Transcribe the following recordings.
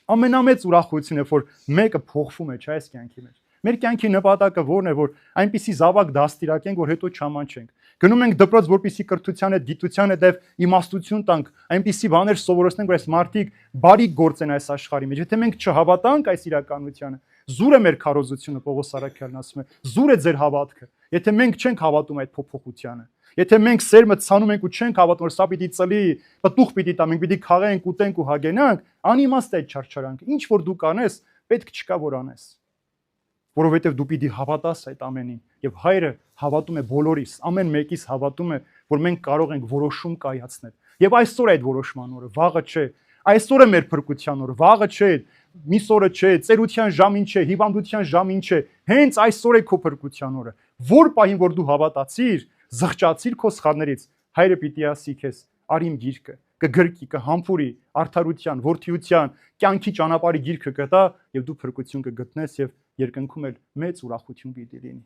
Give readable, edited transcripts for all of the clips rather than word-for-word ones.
Ամենամեծ ուրախությունը, որ մեկը փոխվում է, չէ՞, այս կյանքի մեջ։ Մեր կյանքի նպատակը որն է, որ այնպիսի զավակ դաստիարակենք, որ հետո չամանչենք։ Գնում ենք դպրոց, որպեսզի կրթության հետ, գիտության հետ իմաստություն տանք, այնպիսի բաներ սովորեցնենք, որ այս մարդիկ բարի գործեն այս աշխարհի մեջ։ Եթե մենք չհավատանք այս իրականությանը, զուր է մեր քարոզությունը, Պողոս Արաքյալն ասում է, զուր է ձեր հավատքը։ Եթե մենք չենք հավատում այդ փոփոխությանը, եթե մենք սերմը ցանում ենք ու չենք հավատում, որ սա պիտի ծլի, պտուղ պիտի տա, մենք պիտի խաղենք, ուտենք ու հագենանք, անիմաստ է այդ չարչարանքը։ Ինչ որ դու կանես, պետք չկա որ անես։ Որովհետև դու պիտի հավատաս այդ ամենին, եւ Հայրը հավատում է բոլորիս, ամեն մեկիս հավատում է, որ մենք կարող ենք որոշում կայացնել։ Եվ այսօր այդ որոշման օրը, վաղը չէ։ Այսօր է մեր փրկության օրը, վաղը չէ, միս օրը չէ, ծերության ժամին չէ, հիվանդության ժամին չէ, հենց այսօր է քո փրկության օրը։ Որ պահին որ դու հավատացիր, զղջացիր քո սխալներից, Հայրը պիտի ասի քեզ, արի իմ գիրկը, կգրկի, կհամբուրի, արդարության, որդիության, կյանքի ճանապարհի գիրկը կտա եւ դու փրկություն կգտնես եւ երկնքում էլ մեծ ուրախություն պիտի լինի։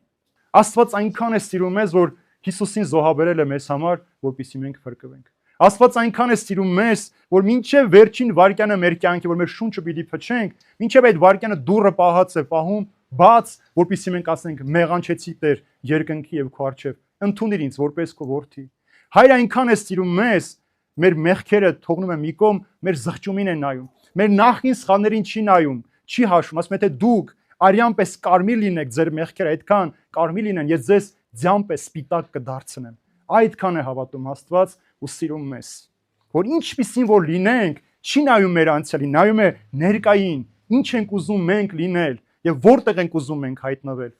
Աստված այնքան է սիրում մեզ, որ Հիսուսին զոհաբերել է մեզ համար, որպեսզի մենք փրկվենք։ Աստված այնքան է սիրում մեզ, որ մինչև վերջին վայրկյանը մեր կյանքի, որ մեր շունչը պիտի փչենք, մինչև այդ վայրկյանը դուռը պահած է պահում, բաց, որպեսզի մենք ասենք մեղանչեցի Տեր, երկնքի եւ քո առջև, ընդունիր ինձ որպես քո որդի։ Հայրը այնքան է սիրում մեզ, մեր մեղքերը թողնում է մի կողմ, մեր զղջումին է նայում։ Մեր նախին սխալներին չի նայում, չի հաշվում, ասում է թե դուք արյան պես կարմիր լինեք, ձեր մեղքերը այդքան կարմիր լինեն, ես ձեզ ձյան պես սպիտակ կդարձնեմ։ Այդքան է հավատում Աստված ու սիրում մեզ, որ ինչպիսին որ լինենք, չի նայում մեր անցյալին, նայում է ներկային, ինչ ենք ուզում մենք լինել եւ որտեղ ենք ուզում մենք հայտնվել։